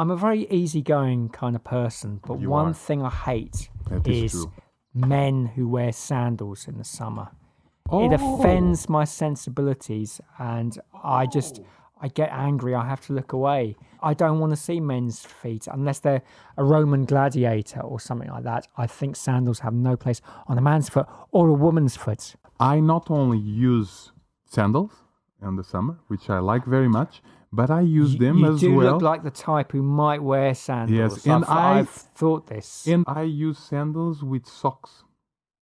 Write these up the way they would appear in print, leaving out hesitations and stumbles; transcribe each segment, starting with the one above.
I'm a very easygoing kind of person, but one thing I hate is men who wear sandals in the summer. It offends my sensibilities, and I get angry. I have to look away. I don't want to see men's feet unless they're a Roman gladiator or something like that. I think sandals have no place on a man's foot or a woman's foot. I not only use sandals in the summer, which I like very much, but I use them as well. You do look like the type who might wear sandals. Yes, and I've thought this. And I use sandals with socks.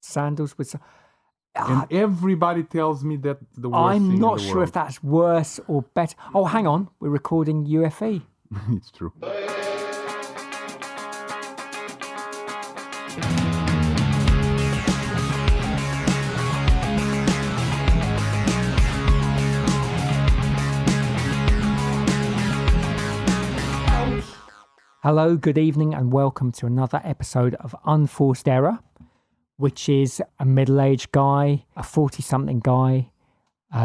Sandals with socks. And everybody tells me that the worst I'm thing not in the sure world. if that's worse or better. Oh, hang on. We're recording UFE. It's true. Hello, good evening, and welcome to another episode of Unforced Error, which is a middle-aged guy, a 40-something guy,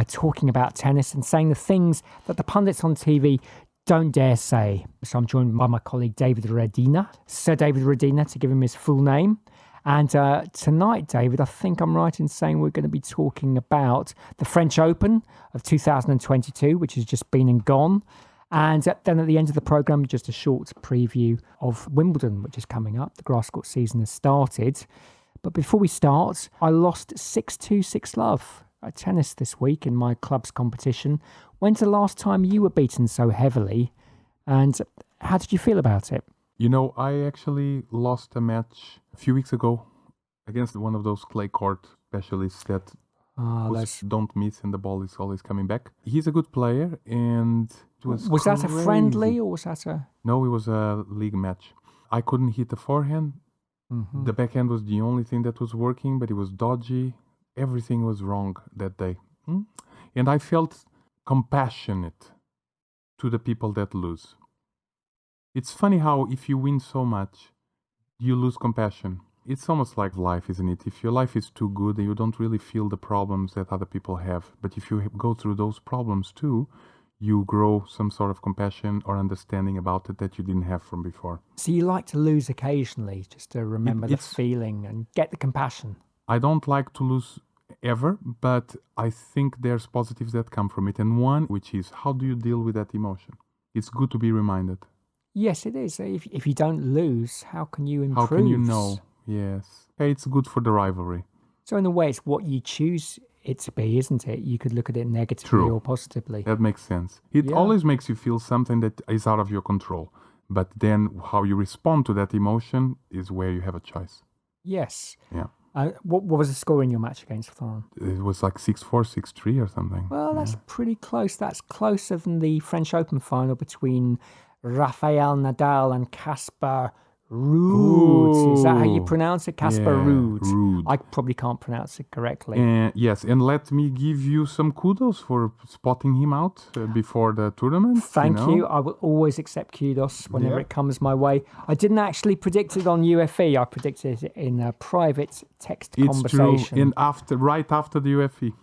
talking about tennis and saying the things that the pundits on TV don't dare say. So I'm joined by my colleague David Redina, Sir David Redina, to give him his full name. And tonight, David, I think I'm right in saying we're going to be talking about the French Open of 2022, which has just been and gone. And then at the end of the programme, just a short preview of Wimbledon, which is coming up. The grass court season has started. But before we start, I lost 6-2, 6-love at tennis this week in my club's competition. When's the last time you were beaten so heavily? And how did you feel about it? You know, I actually lost a match a few weeks ago against one of those clay court specialists that don't miss and the ball is always coming back. He's a good player, and it was that a friendly or was that a... No, it was a league match. I couldn't hit the forehand. Mm-hmm. The backhand was the only thing that was working, but it was dodgy. Everything was wrong that day. And I felt compassionate to the people that lose. It's funny how if you win so much, you lose compassion. It's almost like life, isn't it? If your life is too good, you don't really feel the problems that other people have. But if you go through those problems too, you grow some sort of compassion or understanding about it that you didn't have from before. So you like to lose occasionally, just to remember the feeling and get the compassion. I don't like to lose ever, but I think there's positives that come from it. And one, which is, how do you deal with that emotion? It's good to be reminded. Yes, it is. If you don't lose, how can you improve? How can you know? Yes. It's good for the rivalry. So in a way, it's what you choose it to be, isn't it? You could look at it negatively or positively. That makes sense. It always makes you feel something that is out of your control. But then how you respond to that emotion is where you have a choice. Yes. Yeah. What was the score in your match against Thorin? It was like 6-4, 6-3 or something. Well, that's pretty close. That's closer than the French Open final between Rafael Nadal and Casper Ruud. Is that how you pronounce it? Casper Ruud. Ruud. I probably can't pronounce it correctly. Yes, and let me give you some kudos for spotting him out before the tournament. Thank you. I will always accept kudos whenever it comes my way. I didn't actually predict it on UFE. I predicted it in a private text conversation. It's true, right after the UFE.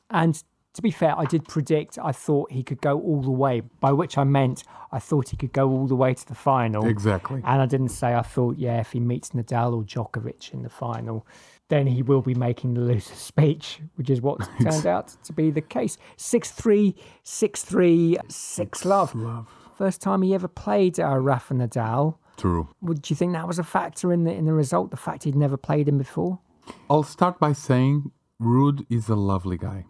And to be fair, I did predict I thought he could go all the way, by which I meant I thought he could go all the way to the final. Exactly. And I didn't say I thought, if he meets Nadal or Djokovic in the final, then he will be making the loser speech, which is what turned out to be the case. 6-3, 6-3, 6-love. First time he ever played Rafa Nadal. True. Would you think that was a factor in the result, the fact he'd never played him before? I'll start by saying Ruud is a lovely guy.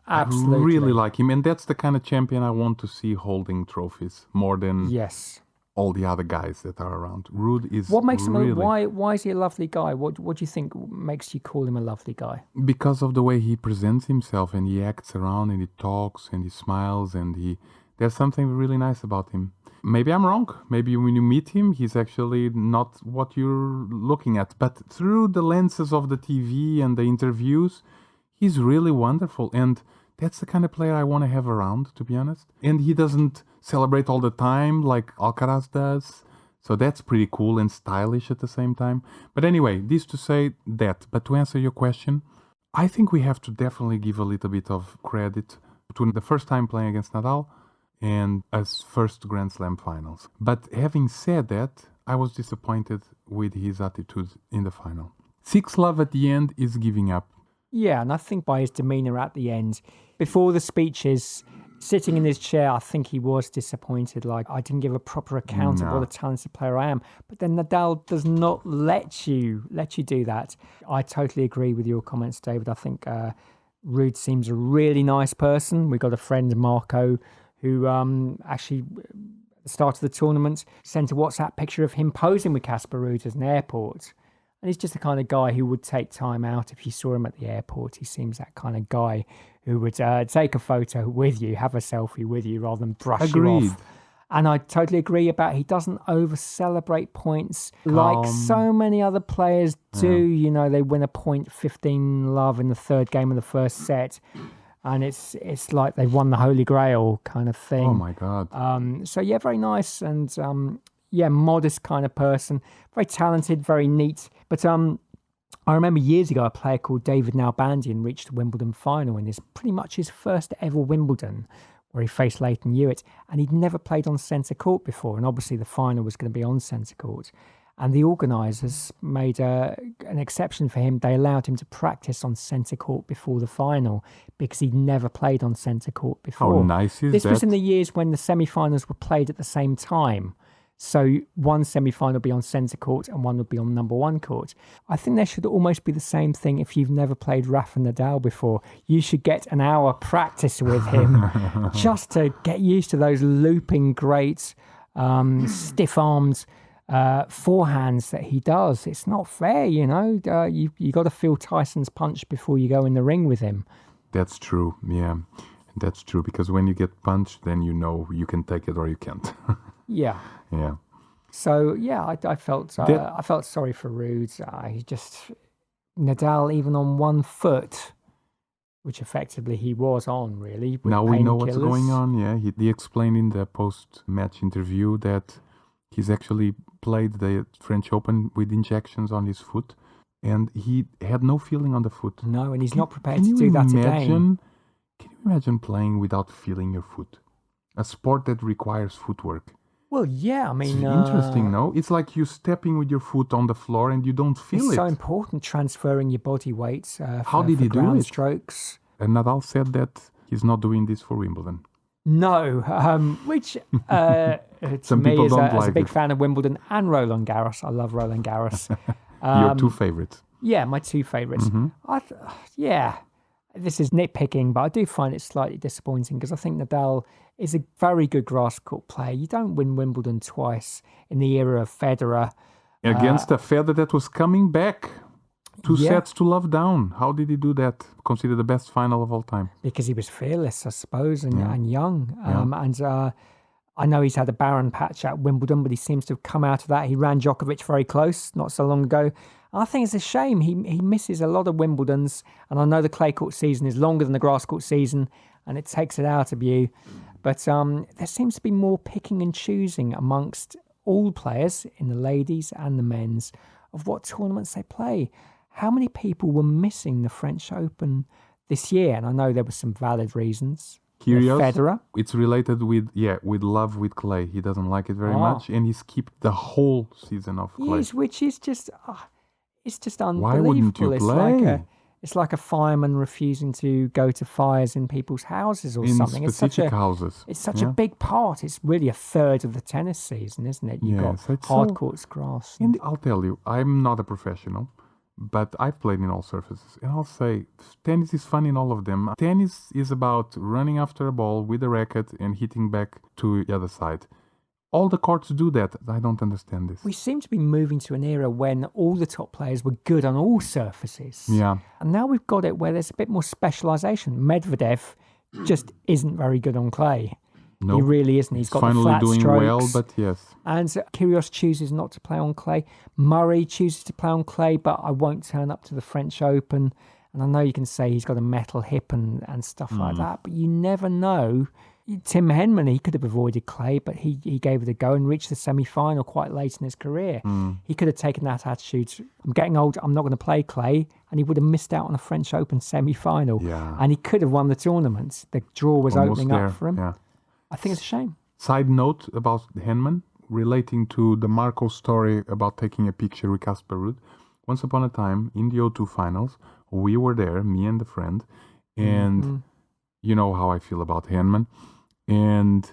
Absolutely. I really like him, and that's the kind of champion I want to see holding trophies more than all the other guys that are around. Ruud is what makes him why is he a lovely guy? What do you think makes you call him a lovely guy? Because of the way he presents himself and he acts around and he talks and he smiles and there's something really nice about him. Maybe I'm wrong. Maybe when you meet him, he's actually not what you're looking at. But through the lenses of the TV and the interviews, he's really wonderful, and that's the kind of player I want to have around, to be honest. And he doesn't celebrate all the time like Alcaraz does, so that's pretty cool and stylish at the same time. But anyway, this to say that. But to answer your question, I think we have to definitely give a little bit of credit to the first time playing against Nadal, and as first Grand Slam finals. But having said that, I was disappointed with his attitude in the final. 6-love at the end is giving up. Yeah, and I think by his demeanour at the end, before the speeches, sitting in his chair, I think he was disappointed. Like, I didn't give a proper account of what a talented player I am. But then Nadal does not let you do that. I totally agree with your comments, David. I think Ruud seems a really nice person. We've got a friend, Marco, who actually, at the start of the tournament, sent a WhatsApp picture of him posing with Casper Ruud at an airport. And he's just the kind of guy who would take time out if you saw him at the airport. He seems that kind of guy who would take a photo with you, have a selfie with you, rather than brush you off. And I totally agree about he doesn't over-celebrate points like so many other players do. Yeah. You know, they win a point 15-love in the third game of the first set. And it's like they've won the Holy Grail kind of thing. Oh, my God. So, yeah, very nice and... modest kind of person, very talented, very neat. But I remember years ago a player called David Nalbandian reached the Wimbledon final in pretty much his first ever Wimbledon, where he faced Leighton Hewitt, and he'd never played on centre court before, and obviously the final was going to be on centre court. And the organisers made an exception for him. They allowed him to practice on centre court before the final because he'd never played on centre court before. How nice is that? This was in the years when the semi-finals were played at the same time. So one semi-final would be on centre court and one would be on number one court. I think there should almost be the same thing if you've never played Rafa Nadal before. You should get an hour practice with him just to get used to those looping great, stiff-armed forehands that he does. It's not fair, you know. You got to feel Tyson's punch before you go in the ring with him. That's true, yeah. That's true, because when you get punched, then you know you can take it or you can't. Yeah. Yeah. So yeah, I felt sorry for Ruud. Nadal even on one foot, which effectively he was on really. Now we know what's going on. Yeah, he explained in the post-match interview that he's actually played the French Open with injections on his foot, and he had no feeling on the foot. No, and he's not prepared to do that again. Can you imagine playing without feeling your foot? A sport that requires footwork. Well, yeah, I mean... It's interesting, no? It's like you stepping with your foot on the floor and you don't feel it. It's so important, transferring your body weight How did he do it? Strokes. And Nadal said that he's not doing this for Wimbledon. No, which to me, as a big fan of Wimbledon and Roland-Garros, I love Roland-Garros. Your two favorites. Yeah, my two favorites. Mm-hmm. This is nitpicking, but I do find it slightly disappointing because I think Nadal is a very good grass court player. You don't win Wimbledon twice in the era of Federer. Against a Federer that was coming back. 2 sets to love down. How did he do that? Considered the best final of all time. Because he was fearless, I suppose, and young. And I know he's had a barren patch at Wimbledon, but he seems to have come out of that. He ran Djokovic very close not so long ago. I think it's a shame. He misses a lot of Wimbledons, and I know the clay court season is longer than the grass court season, and it takes it out of you. But there seems to be more picking and choosing amongst all players, in the ladies and the men's, of what tournaments they play. How many people were missing the French Open this year? And I know there were some valid reasons. Curious. Federer. It's related with love with clay. He doesn't like it very much, and he skipped the whole season of clay. Yes, which is just... it's just unbelievable. Why wouldn't you play? It's like a fireman refusing to go to fires in people's houses or in something. Specific houses. It's such a big part. It's really a third of the tennis season, isn't it? You've got hard courts, grass. And I'll tell you, I'm not a professional, but I've played in all surfaces. And I'll say, tennis is fun in all of them. Tennis is about running after a ball with a racket and hitting back to the other side. All the courts do that. I don't understand this. We seem to be moving to an era when all the top players were good on all surfaces. Yeah. And now we've got it where there's a bit more specialisation. Medvedev just isn't very good on clay. No, he really isn't. He's got finally the flat doing strokes. well, but yes. And Kyrgios chooses not to play on clay. Murray chooses to play on clay, but I won't turn up to the French Open. And I know you can say he's got a metal hip and stuff like that, but you never know. Tim Henman, he could have avoided clay, but he gave it a go and reached the semi-final quite late in his career. He could have taken that attitude. I'm getting old, I'm not going to play clay, and he would have missed out on a French Open semi-final. Yeah. And he could have won the tournament. The draw was almost opening there. up for him. Yeah. I think it's a shame. Side note about Henman, relating to the Marco story about taking a picture with Casper Ruud. Once upon a time, in the O2 finals, we were there, me and a friend, and you know how I feel about Henman. And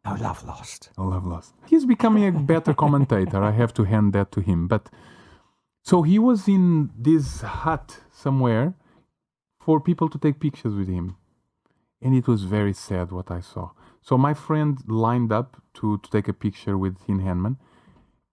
No love lost. no love lost. He's becoming a better commentator. I have to hand that to him. But so he was in this hut somewhere for people to take pictures with him. And it was very sad what I saw. So my friend lined up to take a picture with Finn Henman.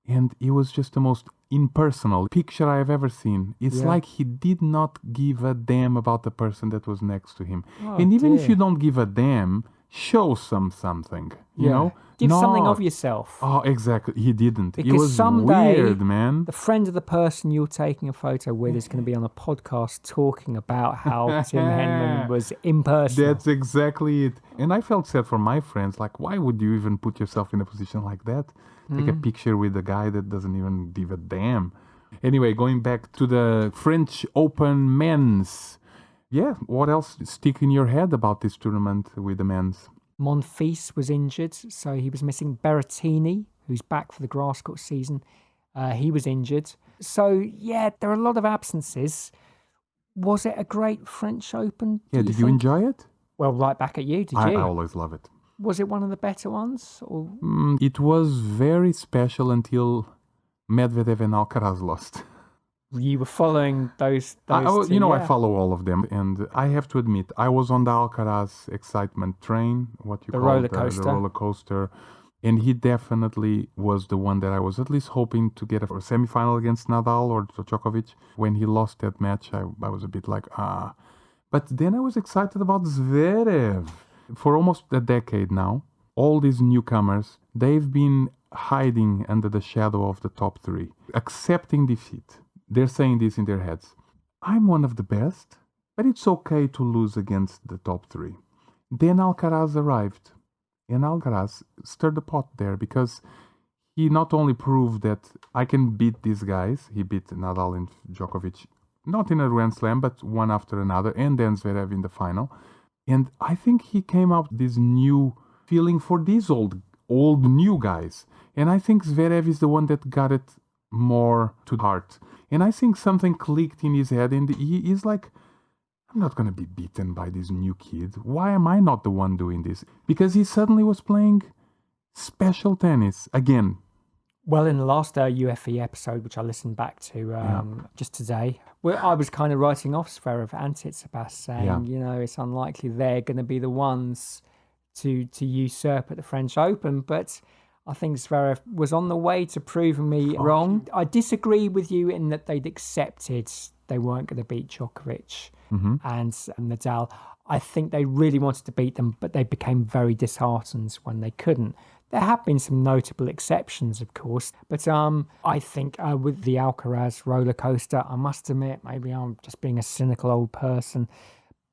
And it was just the most impersonal picture I have ever seen. It's like he did not give a damn about the person that was next to him. And even if you don't give a damn, show something, you know? Give something of yourself. Oh, exactly. He didn't. Because it was someday, weird, man. the friend of the person you're taking a photo with is going to be on a podcast talking about how Tim Henman was impersonal. That's exactly it. And I felt sad for my friends. Like, why would you even put yourself in a position like that? Take a picture with a guy that doesn't even give a damn. Anyway, going back to the French Open men's. Yeah, what else stick in your head about this tournament with the men's? Monfils was injured, so he was missing Berrettini, who's back for the grass court season. He was injured. So, yeah, there are a lot of absences. Was it a great French Open? Did you enjoy it? Well, right back at you, did you? I always love it. Was it one of the better ones? Or? It was very special until Medvedev and Alcaraz lost. You were following those two, I follow all of them, and I have to admit, I was on the Alcaraz excitement train, the roller coaster, and he definitely was the one that I was at least hoping to get a semifinal against Nadal or Djokovic. When he lost that match, I was a bit like, But then I was excited about Zverev. For almost a decade now, all these newcomers, they've been hiding under the shadow of the top three, accepting defeat. They're saying this in their heads. I'm one of the best, but it's okay to lose against the top three. Then Alcaraz arrived, and Alcaraz stirred the pot there because he not only proved that I can beat these guys, he beat Nadal and Djokovic, not in a Grand Slam, but one after another, and then Zverev in the final. And I think he came out this new feeling for these old new guys. And I think Zverev is the one that got it more to heart. And I think something clicked in his head, and he is like, I'm not going to be beaten by this new kid. Why am I not the one doing this? Because he suddenly was playing special tennis again. Well, in the last UFE episode, which I listened back to just today, where I was kind of writing off Zverev and Tsitsipas, saying, it's unlikely they're going to be the ones to usurp at the French Open. But I think Zverev was on the way to proving me wrong. I disagree with you in that they'd accepted they weren't going to beat Djokovic and Nadal. I think they really wanted to beat them, but they became very disheartened when they couldn't. There have been some notable exceptions, of course, but I think with the Alcaraz roller coaster, I must admit, maybe I'm just being a cynical old person,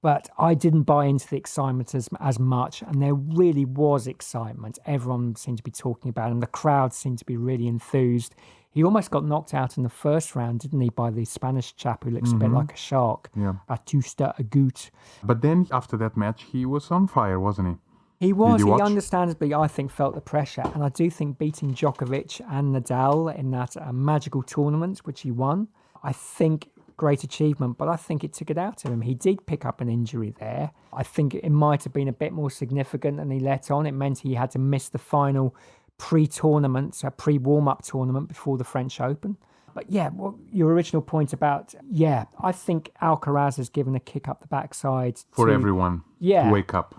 but I didn't buy into the excitement as much, and there really was excitement. Everyone seemed to be talking about him. The crowd seemed to be really enthused. He almost got knocked out in the first round, didn't he, by the Spanish chap who looks a bit like a shark, Batusta Agut. But then after that match, he was on fire, wasn't he? He was. He understandably, I think, felt the pressure. And I do think beating Djokovic and Nadal in that magical tournament, which he won, I think great achievement. But I think it took it out of him. He did pick up an injury there. I think it might have been a bit more significant than he let on. It meant he had to miss the final pre-tournament, a pre-warm-up tournament before the French Open. But yeah, your original point about, I think Alcaraz has given a kick up the backside. For everyone to wake up.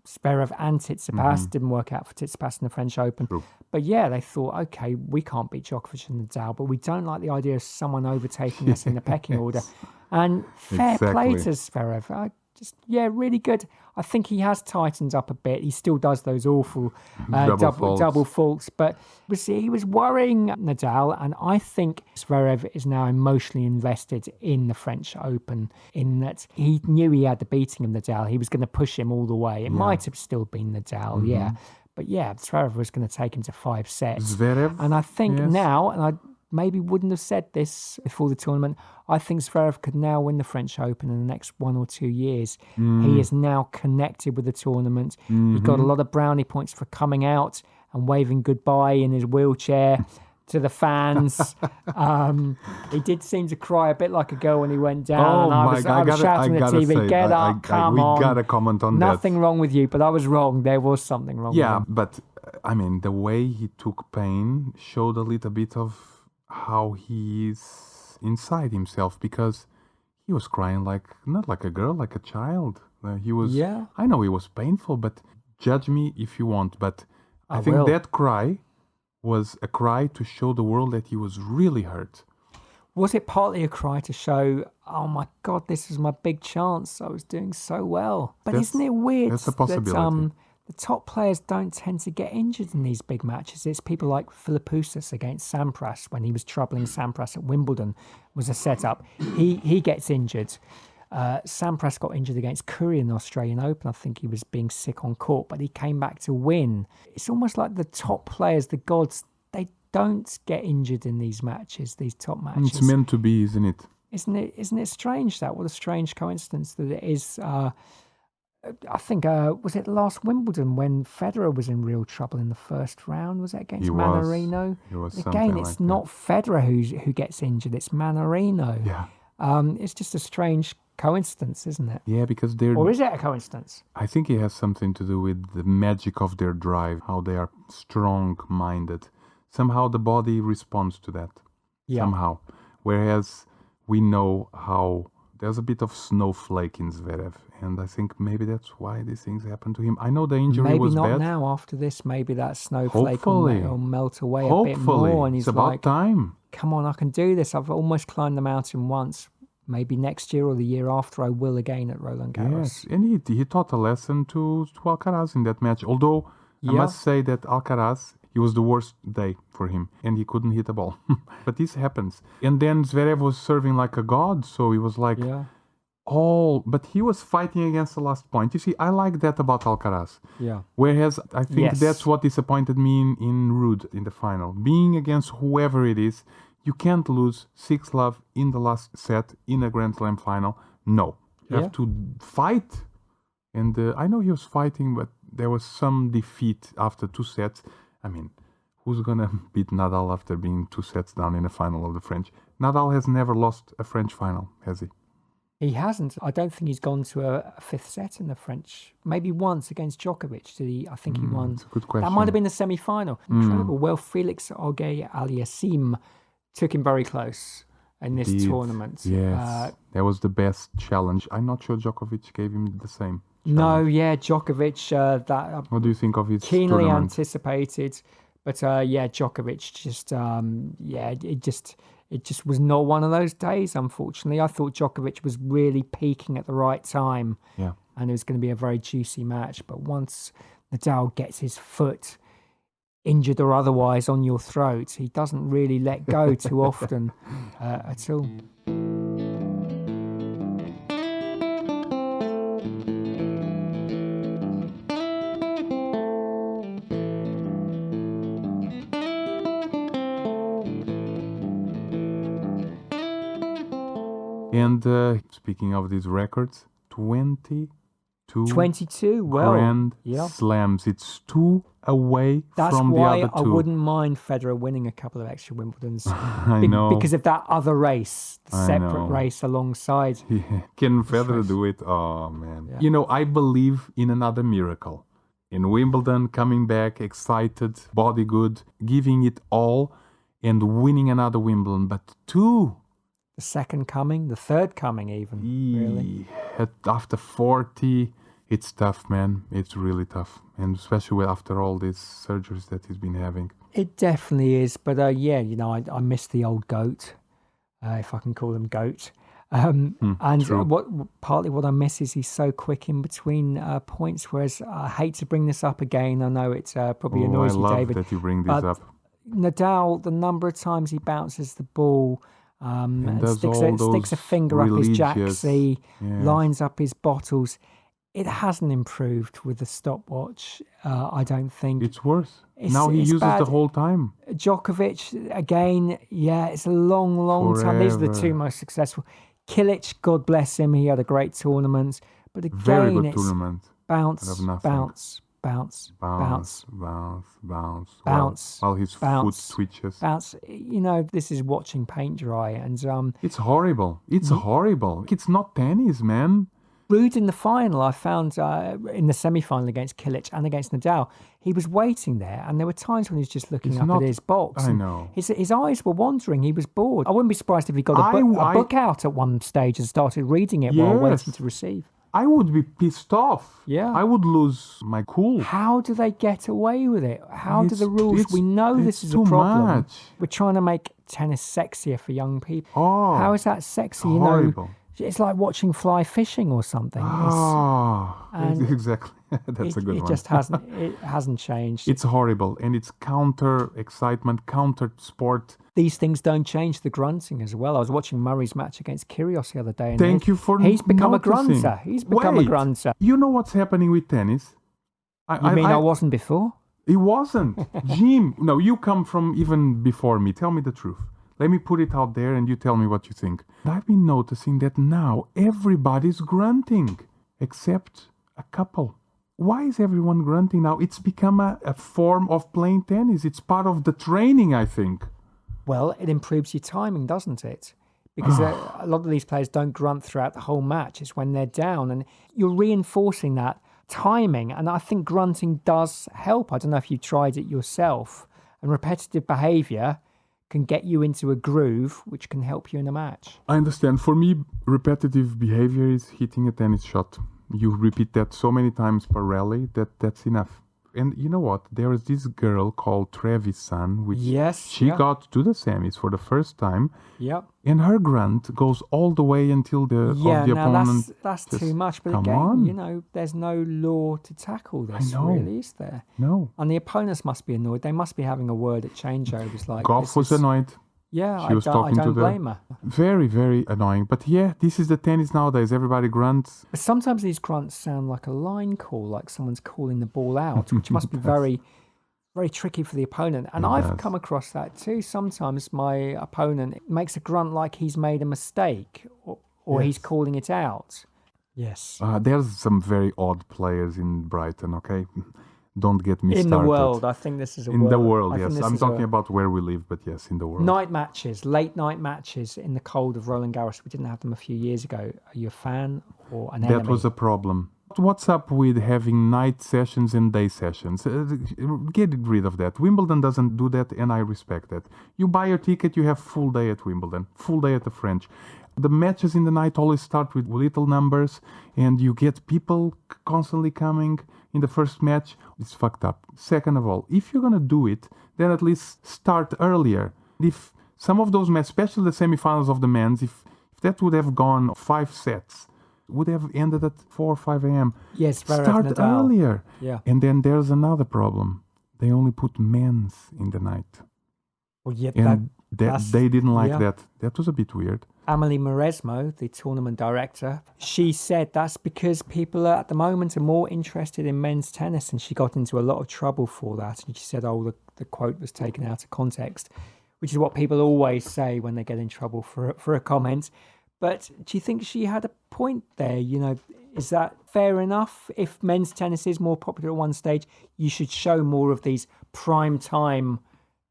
Zverev and Tsitsipas didn't work out for Tsitsipas in the French Open. True. But they thought, okay, we can't beat Djokovic and Nadal, but we don't like the idea of someone overtaking us in the pecking order. And fair play to Zverev. Really good. I think he has tightened up a bit. He still does those awful double faults, but he was worrying Nadal, and I think Zverev is now emotionally invested in the French Open, in that he knew he had the beating of Nadal. He was going to push him all the way. It might have still been Nadal, but Zverev was going to take him to 5 sets. Zverev, and I think now, and maybe wouldn't have said this before the tournament. I think Zverev could now win the French Open in the next 1 or 2 years. He is now connected with the tournament. He got a lot of brownie points for coming out and waving goodbye in his wheelchair to the fans. He did seem to cry a bit like a girl when he went down. I was shouting at the TV, get up, come on. We got to comment on Nothing wrong with you, but I was wrong. There was something wrong with him. Yeah, but I mean, the way he took pain showed a little bit of how he is inside himself, because he was crying not like a girl, like a child. He was. Yeah. I know it was painful, but judge me if you want. But I will. think that cry was a cry to show the world that he was really hurt. Was it partly a cry to show, oh my God, this is my big chance. I was doing so well. But isn't it weird that's a possibility. that the top players don't tend to get injured in these big matches? It's people like Philippoussis against Sampras when he was troubling Sampras at Wimbledon was a setup. He gets injured. Sampras got injured against Curry in the Australian Open. I think he was being sick on court, but he came back to win. It's almost like the top players, the gods, they don't get injured in these matches, these top matches. It's meant to be, isn't it? Isn't it strange that? What a strange coincidence that it is. I think, was it last Wimbledon when Federer was in real trouble in the first round? Was it against Mannarino? Again, it's not Federer who gets injured, it's Mannarino. Yeah. It's just a strange coincidence, isn't it? Yeah, because Or is it a coincidence? I think it has something to do with the magic of their drive, how they are strong-minded. Somehow the body responds to that. Yeah. Somehow. Whereas we know how there's a bit of snowflake in Zverev, and I think maybe that's why these things happen to him. I know the injury was bad. Maybe not now after this. Maybe that snowflake will melt away a bit Hopefully. more. And he's it's about like, time. come on, I can do this. I've almost climbed the mountain once. Maybe next year or the year after I will again at Roland-Garros. Yes, and he taught a lesson to Alcaraz in that match. Although I must say that Alcaraz, it was the worst day for him, and he couldn't hit a ball. But this happens. And then Zverev was serving like a god, so he was like, but he was fighting against the last point. You see, I like that about Alcaraz. Yeah. Whereas I think that's what disappointed me in Ruud in the final. Being against whoever it is, you can't lose 6-love in the last set in a Grand Slam final. No. You have to fight. And I know he was fighting, but there was some defeat after 2 sets. I mean, who's going to beat Nadal after being 2 sets down in a final of the French? Nadal has never lost a French final, has he? He hasn't. I don't think he's gone to a 5th set in the French. Maybe once against Djokovic. I think he won. That's a good question. That might have been the semi-final. Incredible. Well, Felix Auger-Aliassime took him very close in this tournament. Yes, that was the best challenge. I'm not sure Djokovic gave him the same challenge. No, Djokovic. What do you think of his keenly tournament? Anticipated, but Djokovic it just was not one of those days. Unfortunately, I thought Djokovic was really peaking at the right time. Yeah, and it was going to be a very juicy match. But once Nadal gets his foot, injured or otherwise, on your throat, he doesn't really let go too often at all. and speaking of these records, 22 Grand Slams. It's 2 away from the other 2. That's why I wouldn't mind Federer winning a couple of extra Wimbledons. I know. Because of that other race, the separate race alongside. Yeah. Can Federer do it? Oh, man. Yeah. You know, I believe in another miracle. In Wimbledon, coming back, excited, body good, giving it all, and winning another Wimbledon. But 2. The second coming, the third coming even, really. After 40, it's tough, man. It's really tough. And especially after all these surgeries that he's been having. It definitely is. But I miss the old GOAT, if I can call him GOAT. And partly what I miss is he's so quick in between points, whereas I hate to bring this up again. I know it probably annoys you, David. I love that you bring this up. Nadal, the number of times he bounces the ball, and does sticks a finger up his jacksie, lines up his bottles. It hasn't improved with the stopwatch. I don't think. It's worse. It's, Now he it's uses the bad. whole time. Djokovic, again, yeah, it's a long time. These are the two Forever. most successful. Kilic, God bless him, he had a great tournament. But Very again, good it's tournament. Out of bounce, nothing. bounce, bounce, Bounce, bounce, bounce, bounce. bounce, While his foot bounce, twitches. bounce. This is watching paint dry. And It's horrible. It's horrible. It's not tennis, man. Ruud in the final, I found in the semi-final against Kilic and against Nadal, he was waiting there, and there were times when he was just looking It's up not- at his box. I and know. His eyes were wandering. He was bored. I wouldn't be surprised if he got a book out at one stage and started reading it while waiting Yes. to receive. I would be pissed off. Yeah. I would lose my cool. How do they get away with it? How do It's- the rules? it's- We know this it's is a too problem. much. We're trying to make tennis sexier for young people. Oh, How is that sexy? horrible. It's like watching fly fishing or something. And exactly. That's a good It one. just hasn't changed. It's horrible, and it's counter excitement, counter sport. These things don't change the grunting as well. I was watching Murray's match against Kyrgios the other day. And Thank you for he's become noticing. a grunter. He's become a Wait, grunter. You know what's happening with tennis? You mean I wasn't before? It wasn't. Jim, no, you come from even before me. Tell me the truth. Let me put it out there and you tell me what you think. I've been noticing that now everybody's grunting, except a couple. Why is everyone grunting now? It's become a form of playing tennis. It's part of the training, I think. Well, it improves your timing, doesn't it? Because a lot of these players don't grunt throughout the whole match. It's when they're down, and you're reinforcing that timing. And I think grunting does help. I don't know if you've tried it yourself. And repetitive behaviour can get you into a groove, which can help you in a match. I understand. For me, repetitive behavior is hitting a tennis shot. You repeat that so many times per rally that's enough. And you know what? There is this girl called Trevisan, which she got to the semis for the first time. Yep. And her grunt goes all the way until the opponent. That's just, too much. But come again, on. there's no law to tackle this, I know. really, is there? No. And the opponents must be annoyed. They must be having a word at changeovers like Goff was annoyed. Yeah, She was talking I to don't blame her. Very, very annoying. But yeah, this is the tennis nowadays. Everybody grunts. But sometimes these grunts sound like a line call, like someone's calling the ball out, which must be very, very tricky for the opponent. And I've come across that too. Sometimes my opponent makes a grunt like he's made a mistake or he's calling it out. Yes. There's some very odd players in Brighton, okay? Don't get me started. In the world, I think this is a In world. the world, I yes. think I'm talking about where we live, but yes, in the world. Night matches, late night matches in the cold of Roland-Garros. We didn't have them a few years ago. Are you a fan or an enemy? That was a problem. What's up with having night sessions and day sessions? Get rid of that. Wimbledon doesn't do that, and I respect that. You buy your ticket, you have full day at Wimbledon, full day at the French. The matches in the night always start with little numbers, and you get people constantly coming in the first match. It's fucked up. Second of all, if you're going to do it, then at least start earlier. If some of those matches, especially the semifinals of the men's, if that would have gone 5 sets, would have ended at 4 or 5 a.m. Yes, start earlier. Yeah. And then there's another problem. They only put men's in the night. Well, yeah, And they didn't like that. That was a bit weird. Amelie Mauresmo, the tournament director, she said that's because people at the moment are more interested in men's tennis, and she got into a lot of trouble for that. And she said, the quote was taken out of context, which is what people always say when they get in trouble for a comment. But do you think she had a point there? Is that fair enough? If men's tennis is more popular at one stage, you should show more of these prime time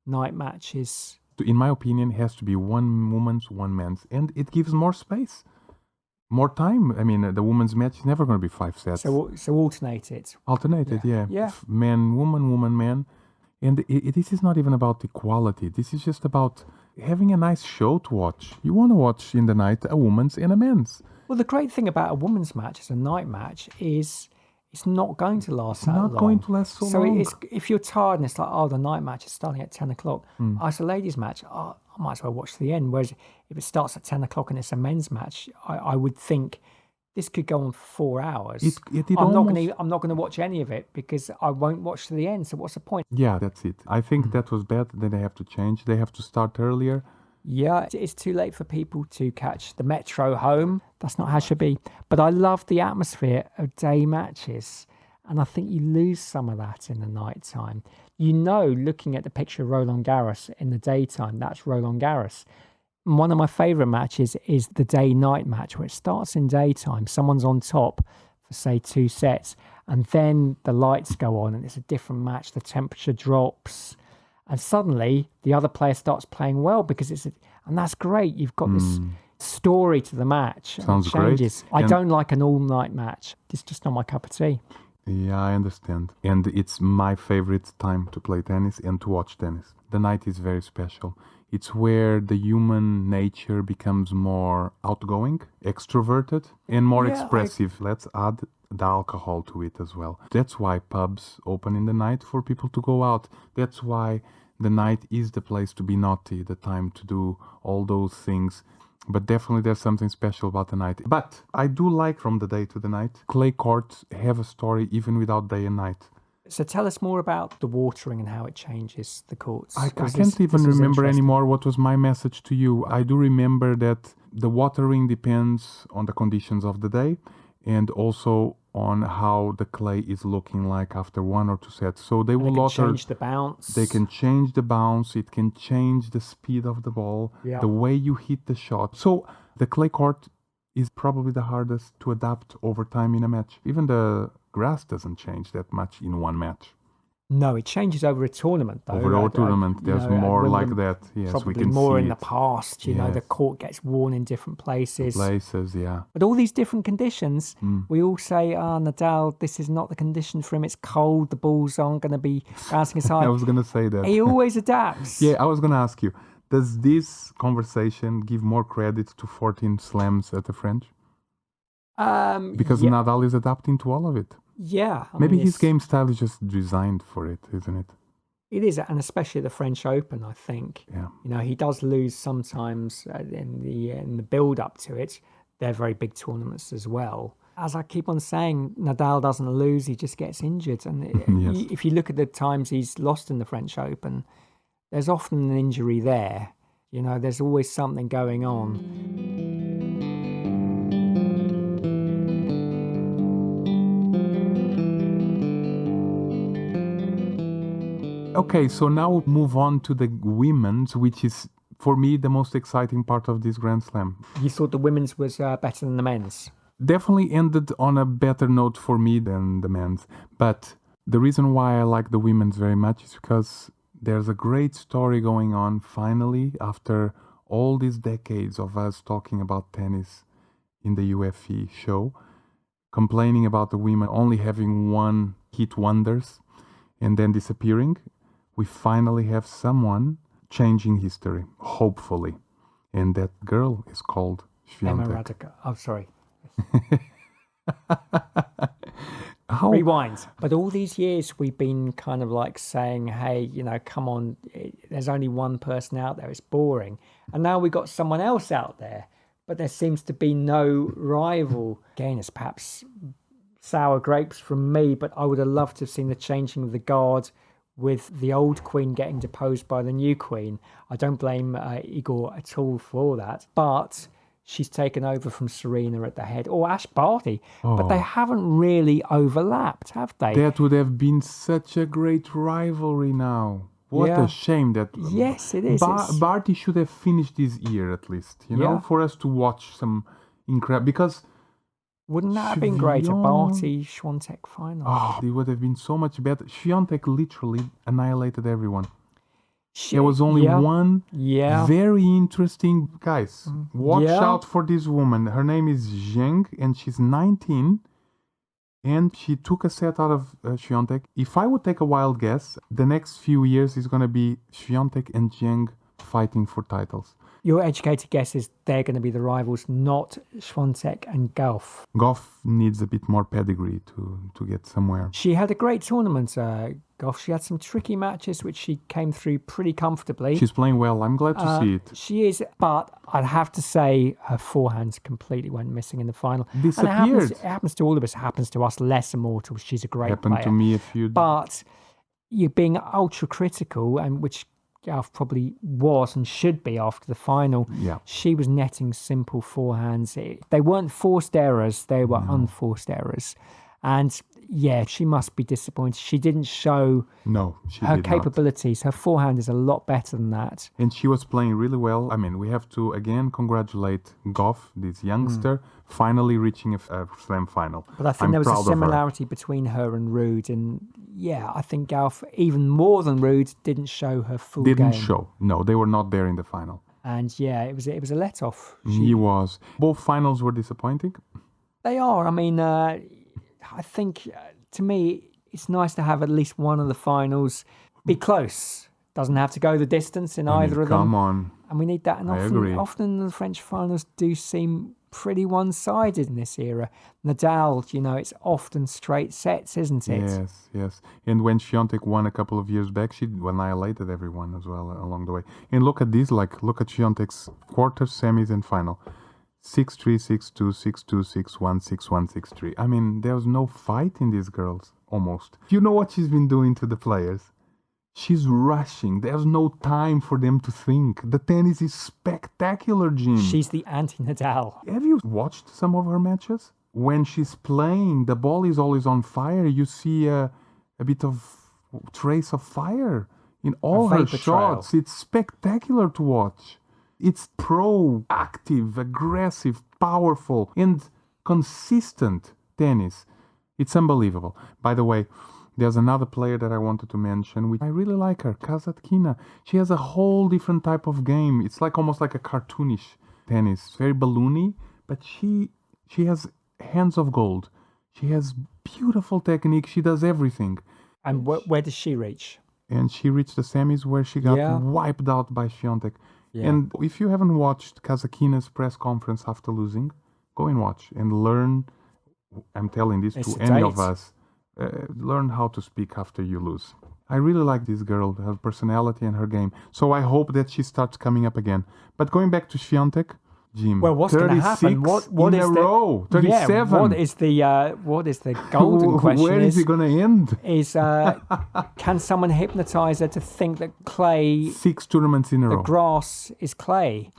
night matches. In my opinion, it has to be one woman's, one man's, and it gives more space, more time. I mean, the women's match is never going to be 5 sets. So alternate it. Alternate it, yeah. Man, woman, man. And this is not even about equality. This is just about having a nice show to watch. You want to watch in the night a woman's and a men's. Well, the great thing about a women's match as a night match is it's not going to last that long. It's not going to last so long. So if you're tired and it's like, the night match is starting at 10 o'clock. It's a ladies' match. I might as well watch to the end. Whereas if it starts at 10 o'clock and it's a men's match, I would think this could go on for 4 hours. I'm not going to watch any of it because I won't watch to the end. So what's the point? Yeah, that's it. I think that was bad. Then they have to change. They have to start earlier. Yeah, it's too late for people to catch the metro home. That's not how it should be. But I love the atmosphere of day matches. And I think you lose some of that in the nighttime. You know, looking at the picture of Roland-Garros in the daytime, that's Roland-Garros. And one of my favourite matches is the day-night match, where it starts in daytime. Someone's on top for, say, 2 sets. And then the lights go on and it's a different match. The temperature drops. And suddenly the other player starts playing well because and that's great. You've got this story to the match. Sounds it changes. great. I don't like an all-night match. It's just not my cup of tea. Yeah, I understand. And it's my favorite time to play tennis and to watch tennis. The night is very special. It's where the human nature becomes more outgoing, extroverted, and more expressive. Let's add the alcohol to it as well. That's why pubs open in the night for people to go out. That's why the night is the place to be naughty, the time to do all those things. But definitely there's something special about the night. But I do like from the day to the night. Clay courts have a story even without day and night. So tell us more about the watering and how it changes the courts. I can't even remember anymore what was my message to you. I do remember that the watering depends on the conditions of the day and also on how the clay is looking like after 1 or 2 sets. So they will water. Change the bounce. They can change the bounce. It can change the speed of the ball, the way you hit the shot. So the clay court is probably the hardest to adapt over time in a match. Even the grass doesn't change that much in one match. No, it changes over a tournament, though. Over a tournament, there's more like that. Yes, probably we can more see in it. the past. You know, the court gets worn in different places. Yeah. But all these different conditions, we all say, Nadal, this is not the condition for him. It's cold. The balls aren't going to be bouncing as high. I was going to say that. He always adapts. Yeah, I was going to ask you, does this conversation give more credit to 14 slams at the French? Because Nadal is adapting to all of it. Yeah. Maybe his game style is just designed for it, isn't it? It is, and especially the French Open, I think. Yeah. You know, he does lose sometimes in the build-up to it. They're very big tournaments as well. As I keep on saying, Nadal doesn't lose, he just gets injured. And if you look at the times he's lost in the French Open, there's often an injury there. You know, there's always something going on. Okay, so now we'll move on to the women's, which is, for me, the most exciting part of this Grand Slam. You thought the women's was better than the men's? Definitely ended on a better note for me than the men's. But the reason why I like the women's very much is because there's a great story going on, finally, after all these decades of us talking about tennis in the UFE show, complaining about the women only having one hit wonders and then disappearing. We finally have someone changing history, hopefully. And that girl is called Emma Swiatek. Raducanu. Oh, sorry. Rewind. But all these years we've been kind of like saying, hey, you know, come on, there's only one person out there, it's boring. And now we've got someone else out there, but there seems to be no rival. Again, it's perhaps sour grapes from me, but I would have loved to have seen the changing of the guard with the old queen getting deposed by the new queen. I don't blame Igor at all for that, but she's taken over from Serena at the head, or Ash Barty, but they haven't really overlapped, have they? That would have been such a great rivalry now. What a shame that... Yes, it is. Barty should have finished this year at least, you know, for us to watch some incredible... Because... Wouldn't that have been great? A Barty-Swiatek final. Oh, it would have been so much better. Swiatek literally annihilated everyone. There was only one very interesting... Guys, watch out for this woman. Her name is Zheng, and she's 19. And she took a set out of Swiatek. If I would take a wild guess, the next few years is going to be Swiatek and Zheng fighting for titles. Your educated guess is they're going to be the rivals, not Swiatek and Gauff. Gauff needs a bit more pedigree to get somewhere. She had a great tournament, Gauff. She had some tricky matches, which she came through pretty comfortably. She's playing well. I'm glad to see it. She is, but I'd have to say her forehand completely went missing in the final. Disappeared. And it happens to all of us. It happens to us less immortal. She's a great player. Happened to me a few... But you're being ultra critical, and which Alf probably was and should be after the final. Yeah. She was netting simple forehands. They weren't forced errors, they were unforced errors. And yeah, she must be disappointed. She didn't show No, she her did not. capabilities. Her forehand is a lot better than that. And she was playing really well. I mean, we have to again congratulate Goff, this youngster, finally reaching a slam final. But I think I'm there was a proud of her. similarity between her and Ruud. And yeah, I think Alf, even more than Ruud, didn't show her full Didn't game. show. No, they were not there in the final. And yeah, it was a let-off. He was. Both finals were disappointing. They are. I mean, I think to me, it's nice to have at least one of the finals be close. Doesn't have to go the distance in either of them. Come on. And we need that. And I agree. often the French finals do seem pretty one-sided in this era. Nadal, it's often straight sets, isn't it? Yes. And when Świątek won a couple of years back, she annihilated everyone as well along the way. And look at this, look at Świątek's quarters, semis, and final. 6-3, 6-2, 6-2, 6-1, 6-1, 6-3. I mean, there's no fight in these girls, almost. You know what she's been doing to the players? She's rushing. There's no time for them to think. The tennis is spectacular, Jim. She's the anti-Nadal. Have you watched some of her matches? When she's playing, the ball is always on fire. You see a bit of trace of fire in all her shots. It's spectacular to watch. It's proactive, aggressive, powerful, and consistent tennis. It's unbelievable. By the way, there's another player that I wanted to mention. I really like her, Kasatkina. She has a whole different type of game. It's almost like a cartoonish tennis. Very balloony, but she has hands of gold. She has beautiful technique. She does everything. And where does she reach? And she reached the semis where she got wiped out by Świątek. Yeah. And if you haven't watched Kasatkina's press conference after losing, go and watch and learn. I'm telling this to any of us. Learn how to speak after you lose. I really like this girl, her personality and her game. So I hope that she starts coming up again. But going back to Świątek, Jim. Well, what's going to happen? What in is a row? 37. Yeah, what is the golden question? Where is it going to end? Is can someone hypnotize her to think that clay? 6 tournaments in a row. The grass is clay.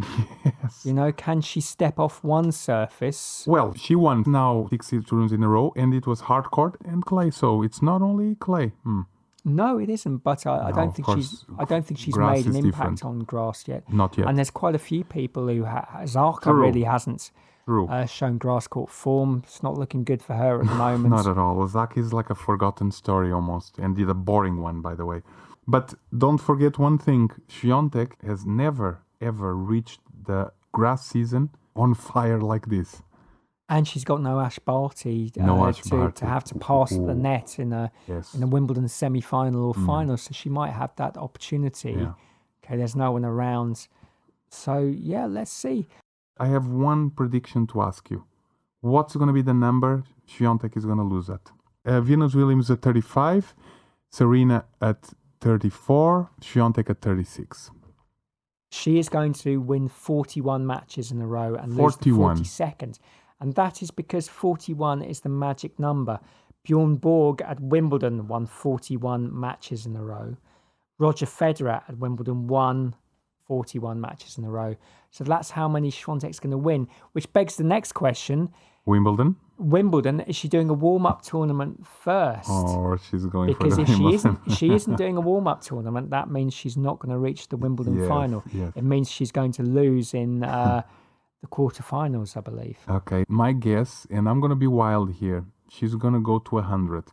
Yes. Can she step off one surface? Well, she won now 6 tournaments in a row, and it was hard court and clay. So it's not only clay. No, it isn't. But I don't think she's made an impact on grass yet. Not yet. And there's quite a few people who Zarka really hasn't shown grass court form. It's not looking good for her at the moment. Not at all. Ozaki is like a forgotten story almost, and a boring one, by the way. But don't forget one thing: Świątek has never ever reached the grass season on fire like this. And she's got no Ash Barty, to have to pass the net in a Wimbledon semi-final or final, so she might have that opportunity. Yeah. Okay, there's no one around. So, yeah, let's see. I have one prediction to ask you. What's going to be the number Świątek is going to lose at? Venus Williams at 35, Serena at 34, Świątek at 36. She is going to win 41 matches in a row and lose the 42nd. And that is because 41 is the magic number. Bjorn Borg at Wimbledon won 41 matches in a row. Roger Federer at Wimbledon won 41 matches in a row. So that's how many Świątek's going to win, which begs the next question. Wimbledon, is she doing a warm-up tournament first? Or she's going because for the Wimbledon. If she isn't doing a warm-up tournament, that means she's not going to reach the Wimbledon final. Yes. It means she's going to lose in the quarterfinals, I believe. Okay, my guess, and I'm going to be wild here, she's going to go to 100.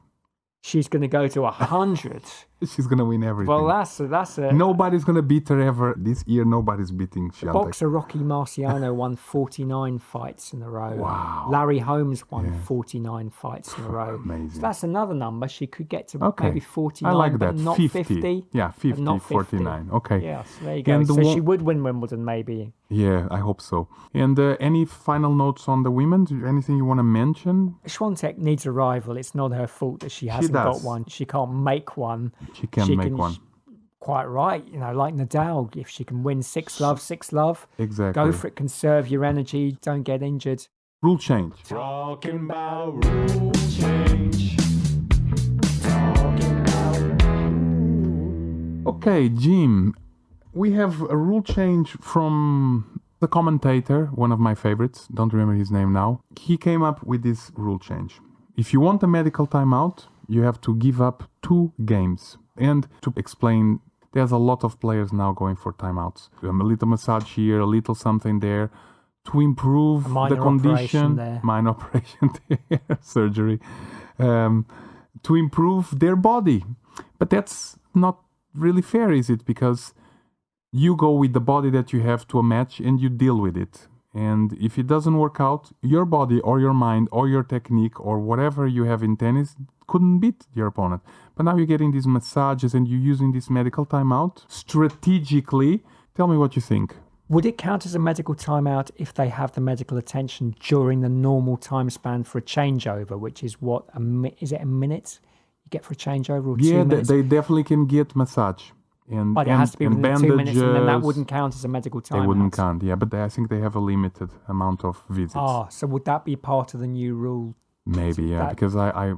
She's going to go to 100. She's going to win everything. Well, that's a... Nobody's going to beat her ever. This year, nobody's beating Świątek. Boxer Rocky Marciano won 49 fights in a row. Wow. Larry Holmes won 49 fights in a row. Amazing. So that's another number. She could get to maybe 49, I like that. but not 50. Yeah, 50, not 49. Okay. Yeah, so there you go. So she would win Wimbledon, maybe. Yeah, I hope so. And any final notes on the women? Anything you want to mention? Świątek needs a rival. It's not her fault that she hasn't got one. She can't make one. She can make one. Quite right. Like Nadal, if she can win 6-love. Exactly. Go for it. Conserve your energy. Don't get injured. Rule change. Talking about rule change. Okay, Jim. we have a rule change from the commentator, one of my favorites, don't remember his name now. He came up with this rule change. If you want a medical timeout, you have to give up 2 games. And to explain, there's a lot of players now going for timeouts. A little massage here, a little something there, to improve the condition. Minor operation there, surgery. To improve their body. But that's not really fair, is it? Because you go with the body that you have to a match and you deal with it. And if it doesn't work out, your body or your mind or your technique or whatever you have in tennis couldn't beat your opponent. But now you're getting these massages and you're using this medical timeout strategically. Tell me what you think. Would it count as a medical timeout if they have the medical attention during the normal time span for a changeover, which is what, is it a minute you get for a changeover or 2 minutes? They definitely can get massage. But it has to be within 2 minutes, and then that wouldn't count as a medical timeout. They wouldn't count, but I think they have a limited amount of visits. So would that be part of the new rule? Maybe, because I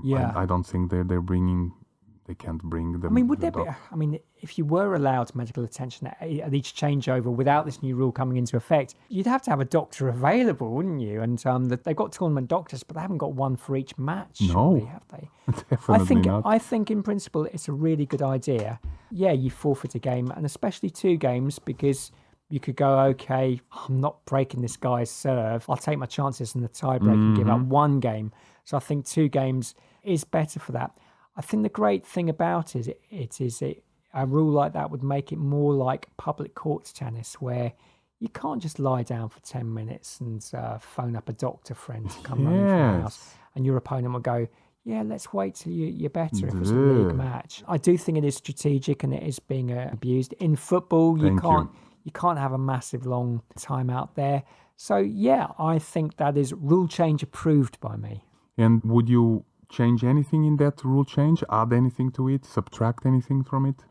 don't think they can't bring them. I mean, would there be? I mean, if you were allowed medical attention at each changeover without this new rule coming into effect, you'd have to have a doctor available, wouldn't you? And they've got tournament doctors, but they haven't got one for each match. No, surely, have they? Definitely not. I think in principle it's a really good idea. Yeah, you forfeit a game, and especially 2 games, because you could go, okay, I'm not breaking this guy's serve. I'll take my chances in the tiebreak and give up 1 game. So I think 2 games is better for that. I think the great thing about it is a rule like that would make it more like public courts tennis, where you can't just lie down for 10 minutes and phone up a doctor friend to come running from the house, and your opponent will go, yeah, let's wait till you're better if it's a league match. I do think it is strategic and it is being abused. In football, you can't have a massive long timeout there. So, yeah, I think that is rule change approved by me. And would you change anything in that rule change? Add anything to it? Subtract anything from it?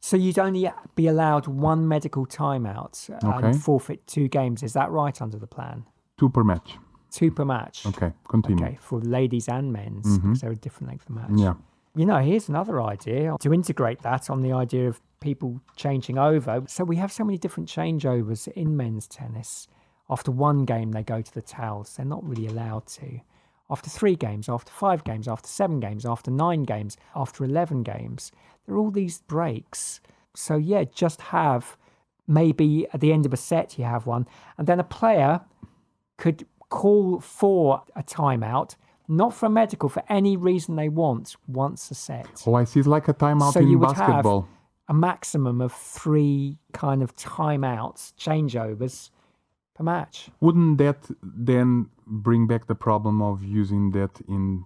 So you'd only be allowed 1 medical timeout and forfeit 2 games. Is that right under the plan? 2 per match. 2 per match. Okay, continue. Okay, for ladies and men's, because they're a different length of match. Yeah. You know, here's another idea to integrate that on the idea of people changing over. So we have so many different changeovers in men's tennis. After 1 game, they go to the towels. They're not really allowed to. After 3 games, after 5 games, after 7 games, after 9 games, after 11 games, there are all these breaks. So, yeah, just have maybe at the end of a set you have one. And then a player could call for a timeout, not for medical, for any reason they want, once a set. Oh, I see. It's like a timeout so in you would basketball. Have a maximum of 3 kind of timeouts, changeovers per match. Wouldn't that then bring back the problem of using that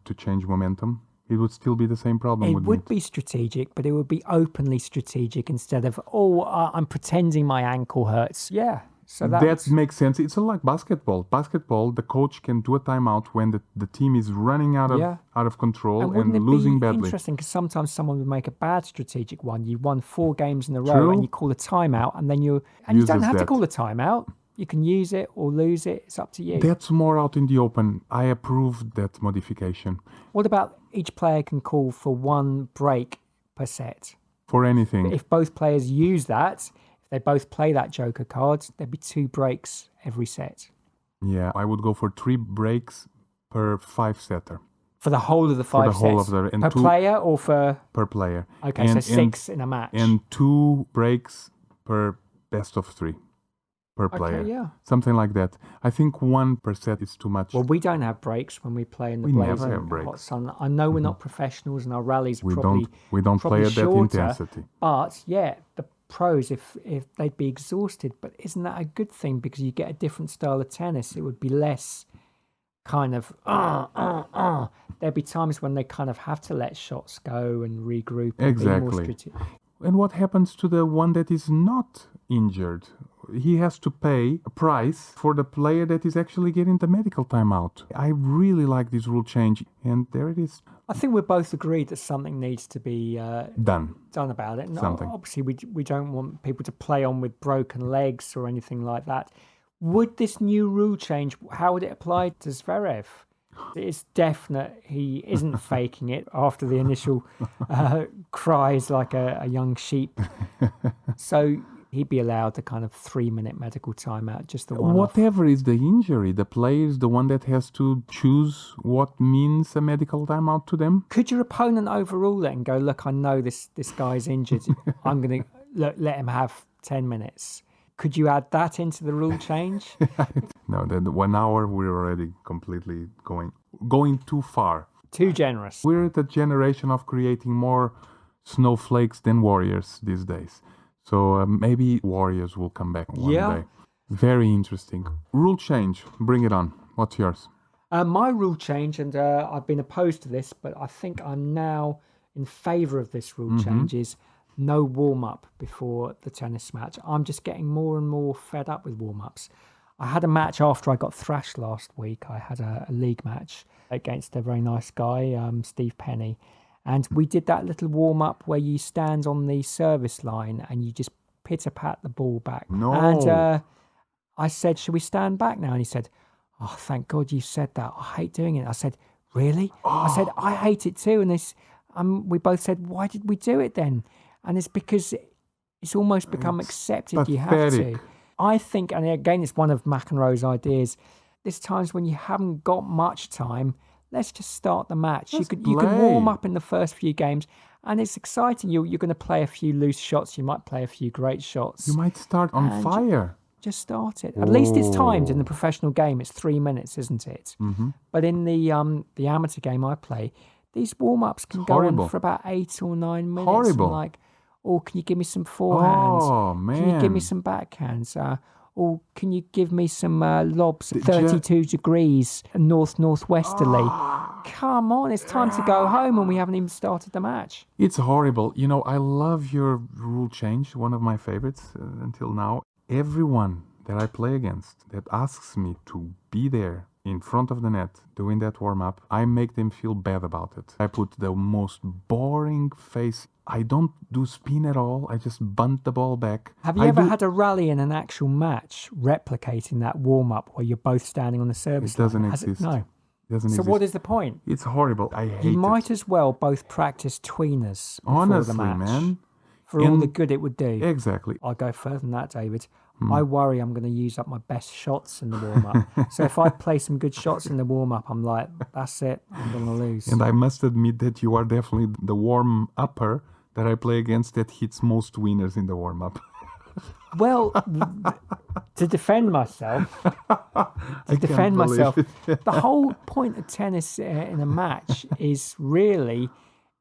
to change momentum? It would still be the same problem, wouldn't it? It would be strategic, but it would be openly strategic instead of, I'm pretending my ankle hurts. Yeah. So that makes sense. It's like basketball. Basketball, the coach can do a timeout when the team is running out of control and losing badly. Interesting, because sometimes someone would make a bad strategic one. You won 4 games in a row and you call a timeout, and then you don't have to call a timeout. You can use it or lose it. It's up to you. That's more out in the open. I approve that modification. What about each player can call for 1 break per set? For anything. If both players use that, if they both play that joker card, there'd be 2 breaks every set. Yeah, I would go for 3 breaks per 5-setter. For the whole of the 5 sets? For the whole of the... Per player or for... Per player. Okay, so 6 in a match. And 2 breaks per best of 3. Per player. Okay, yeah. Something like that. I think 1 per set is too much. Well, we don't have breaks when we play in the blazing hot sun. I know we're not professionals and our rallies are we don't play at shorter, that intensity. But yeah, the pros, if they'd be exhausted, but isn't that a good thing? Because you get a different style of tennis. It would be less kind of There'd be times when they kind of have to let shots go and regroup and be more strategic. And what happens to the one that is not injured? He has to pay a price for the player that is actually getting the medical timeout. I really like this rule change, and there it is. I think we're both agreed that something needs to be done about it. No, something. Obviously, we don't want people to play on with broken legs or anything like that. Would this new rule change, how would it apply to Zverev? It's definite he isn't faking it after the initial cries like a young sheep. So He'd be allowed the kind of 3-minute medical timeout, just the one. Whatever is the injury, the player is the one that has to choose what means a medical timeout to them. Could your opponent overrule it and go, look, I know this guy's injured. I'm going to let him have 10 minutes. Could you add that into the rule change? No, the 1 hour, we're already completely going too far. Too generous. We're at a generation of creating more snowflakes than warriors these days. So maybe warriors will come back one day. Very interesting. Rule change. Bring it on. What's yours? My rule change, and I've been opposed to this, but I think I'm now in favour of this rule change, is no warm-up before the tennis match. I'm just getting more and more fed up with warm-ups. I had a match after I got thrashed last week. I had a league match against a very nice guy, Steve Penny. And we did that little warm-up where you stand on the service line and you just pitter-pat the ball back. No. And I said, should we stand back now? And he said, oh, thank God you said that. I hate doing it. I said, really? I said, I hate it too. And we both said, why did we do it then? And it's because it's almost become accepted. Pathetic. You have to. I think, and again, it's one of McEnroe's ideas, there's times when you haven't got much time. Let's just start the match. You can warm up in the first few games, and it's exciting. You're going to play a few loose shots. You might play a few great shots. You might start on fire. Just start it. At least it's timed in the professional game. It's 3 minutes, isn't it? Mm-hmm. But in the amateur game I play, these warm-ups can go on for about 8 or 9 minutes. Horrible. And like, can you give me some forehands? Oh, man. Can you give me some backhands? Or can you give me some lobs at 32 degrees northwesterly? Come on, it's time to go home and we haven't even started the match. It's horrible. You know, I love your rule change, one of my favorites until now. Everyone that I play against that asks me to be there in front of the net doing that warm-up, I make them feel bad about it. I put the most boring face. I don't do spin at all. I just bunt the ball back. Have you ever had a rally in an actual match replicating that warm-up where you're both standing on the service line? It doesn't exist. No. It doesn't exist. So what is the point? It's horrible. I hate it. You might as well both practice tweeners before Honestly, the match. man. For all the good it would do. Exactly. I'll go further than that, David. I worry I'm going to use up my best shots in the warm-up. So if I play some good shots in the warm-up, I'm like, that's it, I'm going to lose. And I must admit that you are definitely the warm-upper that I play against that hits most winners in the warm-up. Well, to defend myself, the whole point of tennis in a match is really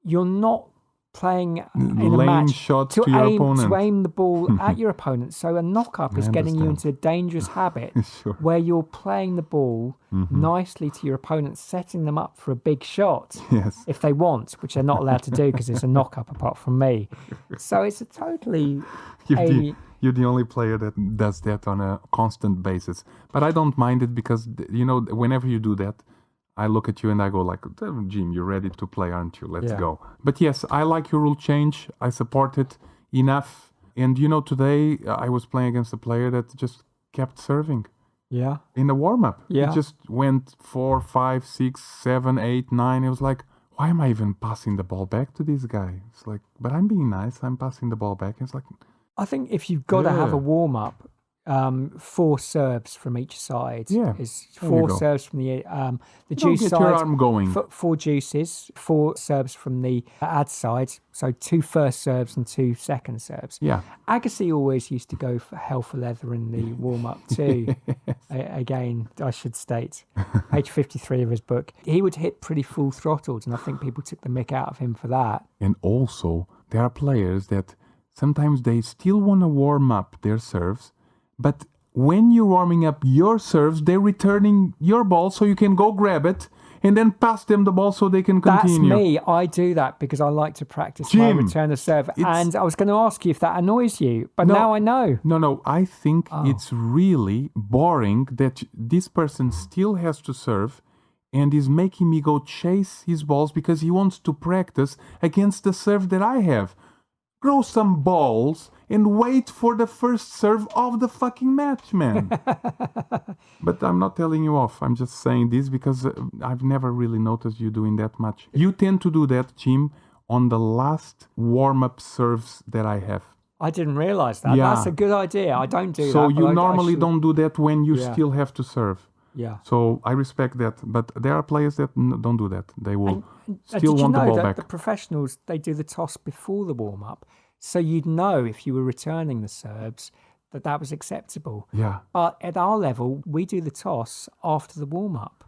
you're not playing in a match shots to your opponent. To aim the ball at your opponent. So a knock-up is getting you into a dangerous habit where you're playing the ball nicely to your opponent, setting them up for a big shot if they want, which they're not allowed to do because it's a knock-up apart from me. So it's a totally... You're the only player that does that on a constant basis. But I don't mind it because, you know, whenever you do that, I look at you and I go like, Jim, you're ready to play, aren't you? Let's go. But yes, I like your rule change. I support it enough. And, you know, today I was playing against a player that just kept serving. Yeah. In the warm-up. Yeah. It just went 4, 5, 6, 7, 8, 9. It was like, why am I even passing the ball back to this guy? It's like, but I'm being nice. I'm passing the ball back. It's like... I think if you've got to have a warm-up, 4 serves from each side. Yeah, is 4 serves from the juice get side. Your arm going. 4 juices, 4 serves from the ad side. So 2 first serves and 2 second serves. Yeah. Agassi always used to go for hell for leather in the warm-up too. Again, I should state, page 53 of his book. He would hit pretty full throttled, and I think people took the mick out of him for that. And also, there are players that sometimes they still want to warm up their serves, but when you're warming up your serves, they're returning your ball so you can go grab it and then pass them the ball so they can continue. That's me. I do that because I like to practice my return of serve. And I was going to ask you if that annoys you, but now I know. No. I think it's really boring that this person still has to serve and is making me go chase his balls because he wants to practice against the serve that I have. Grow some balls and wait for the first serve of the fucking match, man. But I'm not telling you off. I'm just saying this because I've never really noticed you doing that much. You tend to do that, Jim, on the last warm-up serves that I have. I didn't realise that. Yeah. That's a good idea. I don't do that. So but you I normally should. don't do that when you Yeah. still have to serve. Yeah. So I respect that, but there are players that don't do that. They will still Did you want the know ball that back. the professionals, they do the toss before the warm-up? So you'd know if you were returning the serves that was acceptable. Yeah. But at our level, we do the toss after the warm-up.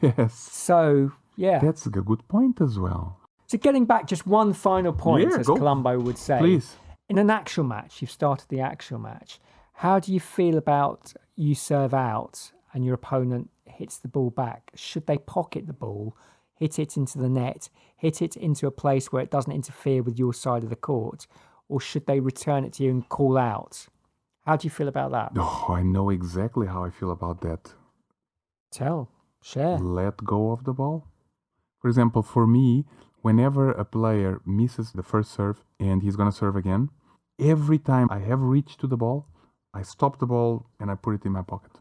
Yes. So, yeah. That's a good point as well. So getting back just one final point, Yeah, as go. Colombo would say. Please. In an actual match, you've started the actual match. How do you feel about you serve out and your opponent hits the ball back? Should they pocket the ball, hit it into the net, hit it into a place where it doesn't interfere with your side of the court? Or should they return it to you and call out? How do you feel about that? Oh, I know exactly how I feel about that. Share. Let go of the ball. For example, for me, whenever a player misses the first serve and he's going to serve again, every time I have reached to the ball, I stop the ball and I put it in my pocket.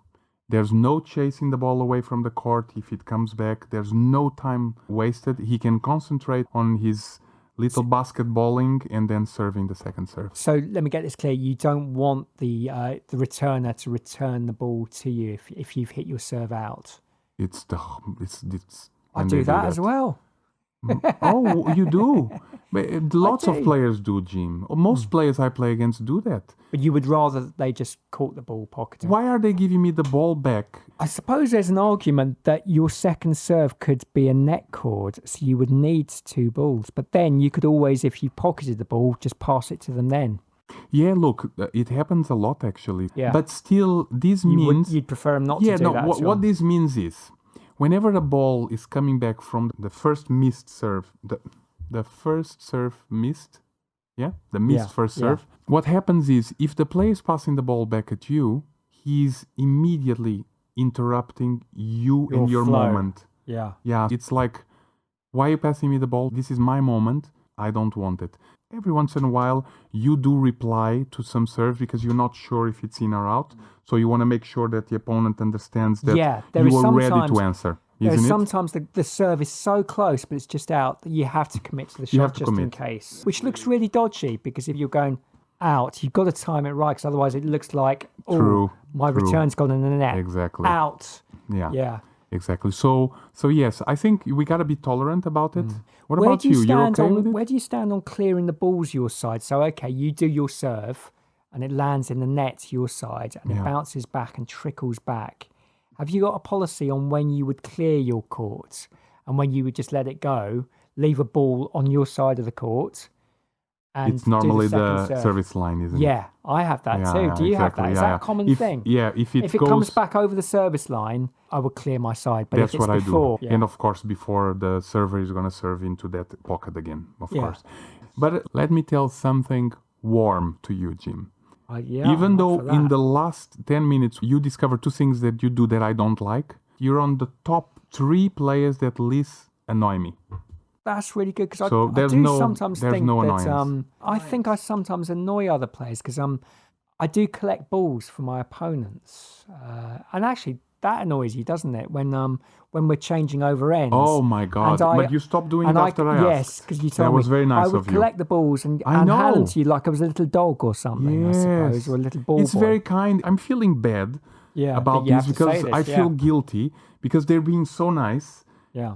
There's no chasing the ball away from the court if it comes back. There's no time wasted. He can concentrate on his little basketballing and then serving the second serve. So let me get this clear. You don't want the returner to return the ball to you if you've hit your serve out. It's I when do they that as well. Oh, you do? But lots of do. players do, Jim. Most players I play against do that. But you would rather that they just caught the ball pocketed. Why are they giving me the ball back? I suppose there's an argument that your second serve could be a net cord, so you would need two balls. But then you could always, if you pocketed the ball, just pass it to them then. Yeah, look, it happens a lot actually. Yeah. But still, this means... You'd prefer them not yeah, to do no, that. what this means is, whenever the ball is coming back from the first missed serve, the first serve missed, the missed first serve, what happens is, if the player is passing the ball back at you, he's immediately interrupting you and your flow. moment. Yeah. Yeah, it's like, why are you passing me the ball? This is my moment. I don't want it. Every once in a while, you do reply to some serve because you're not sure if it's in or out. So you want to make sure that the opponent understands that you are ready to answer. Isn't it? Sometimes the serve is so close, but it's just out that you have to commit to the You have shot to just in commit. case. Which looks really dodgy because if you're going out, you've got to time it right because otherwise it looks like, True, my true. return's gone in the net. Exactly. Out. Yeah. Yeah. Exactly. So yes, I think we got to be tolerant about it. What Where about do you you? You're stand okay on, with it? Where do you stand on clearing the balls your side? So, okay, you do your serve and it lands in the net your side and it bounces back and trickles back. Have you got a policy on when you would clear your court and when you would just let it go, leave a ball on your side of the court? And It's normally do the second serve? service line, isn't it? Yeah, I have that too. Do you have that? Is that a common thing? Yeah, if it goes, comes back over the service line, I would clear my side. But that's if it's what before, I do. And of course, before the server is going to serve into that pocket again, of Yeah. course. But let me tell something warm to you, Jim. yeah, Even I'm up though for in that. the last 10 minutes you discover two things that you do that I don't like, you're on the top 3 players that least annoy me. That's really good because So I there's do no- sometimes there's think no that annoyance. I think I sometimes annoy other players because I do collect balls for my opponents, and actually that annoys you, doesn't it? When we're changing over ends. Oh my God. And But you stopped doing it and after I asked. Yes, because you told me. That was very nice I would of you. collect the balls and I hand them know. to you like I was a little dog or something, I suppose, or a little ball It's boy. very kind. I'm feeling bad that about you this have to say because this, I feel guilty because they're being so nice. Yeah.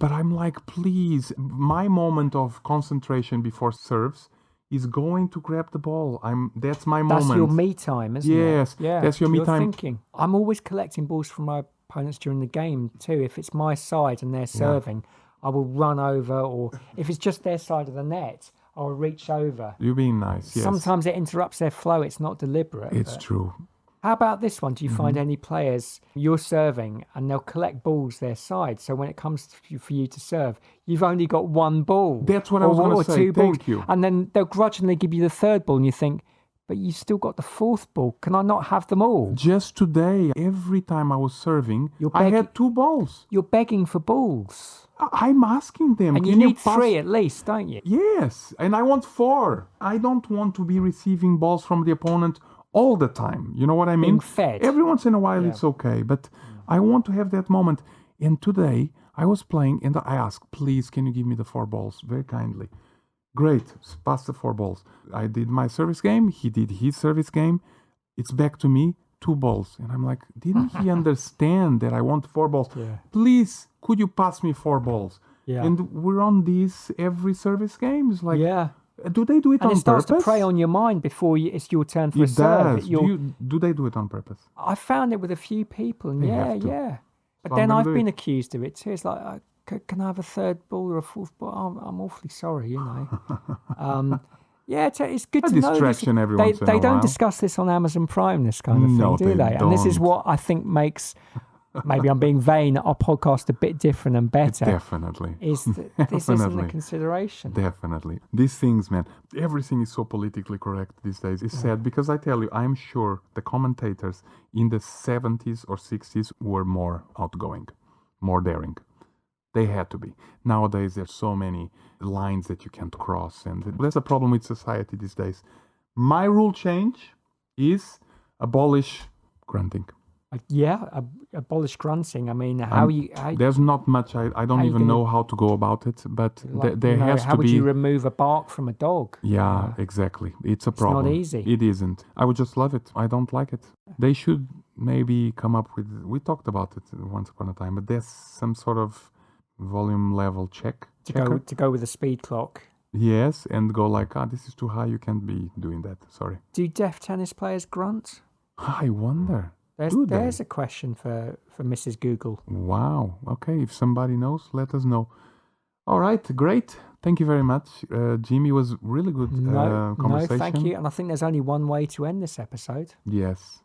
But I'm like, please, my moment of concentration before serves is going to grab the ball. That's my That's moment. your me time, isn't Yes, it? Yeah, that's your me you're time. Thinking. I'm always collecting balls from my opponents during the game too. If it's my side and they're serving, I will run over, or if it's just their side of the net, I'll reach over. You're being nice, yes. Sometimes it interrupts their flow. It's not deliberate. It's but- true. How about this one? Do you find any players you're serving and they'll collect balls their side? So when it comes for you to serve, you've only got one ball. That's what I was gonna say. Two balls. Thank you. And then they'll grudgingly give you the third ball, and you think, but you still got the fourth ball. Can I not have them all? Just today, every time I was serving, You're I begging- had 2 balls. You're begging for balls. I'm asking them. And you can need pass- 3 at least, don't you? Yes, and I want 4. I don't want to be receiving balls from the opponent all the time. You know what I mean? Being fed. Every once in a while it's okay, but I want to have that moment. And today I was playing and I asked, please, can you give me the 4 balls? Very kindly. Great, pass the 4 balls. I did my service game. He did his service game. It's back to me, 2 balls. And I'm like, didn't he understand that I want 4 balls? Yeah. Please, could you pass me 4 balls? Yeah. And we're on this every service game. It's like, Yeah. do they do it And on it starts purpose? to prey on your mind before it's your turn for a It serve. does. Do they do it on purpose? I found it with a few people, and They yeah, have to. yeah. But So then I'm gonna I've do been it. accused of it too. It's like, can I have a 3rd ball or a 4th ball? I'm awfully sorry, you know. Yeah, it's good A to know. distraction every once in They a don't while. discuss this on Amazon Prime, this kind of No, thing, do they they? And this is don't. what I think makes, maybe I'm being vain, our podcast a bit different and better. Definitely. Is that this isn't a Definitely. consideration. Definitely. These things, man, everything is so politically correct these days. It's sad because I tell you, I'm sure the commentators in the 70s or 60s were more outgoing, more daring. They had to be. Nowadays, there's so many lines that you can't cross. And that's a problem with society these days. My rule change is abolish grunting. Abolish grunting. I mean, how There's not much. I don't how you even gonna- know how to go about it, but like, there you know, has how to would be. you remove a bark from a dog? Yeah, exactly. It's a not problem. easy. It isn't. I would just love it. I don't like it. They should maybe come up with. We talked about it once upon a time, but there's some sort of volume level checker. To go with a speed clock. Yes, and go like, this is too high. You can't be doing that. Sorry. Do deaf tennis players grunt? I wonder. There's a question for Mrs. Google. Wow. Okay. If somebody knows, let us know. All right. Great. Thank you very much, Jimmy. It was really good conversation. No, thank you. And I think there's only one way to end this episode. Yes.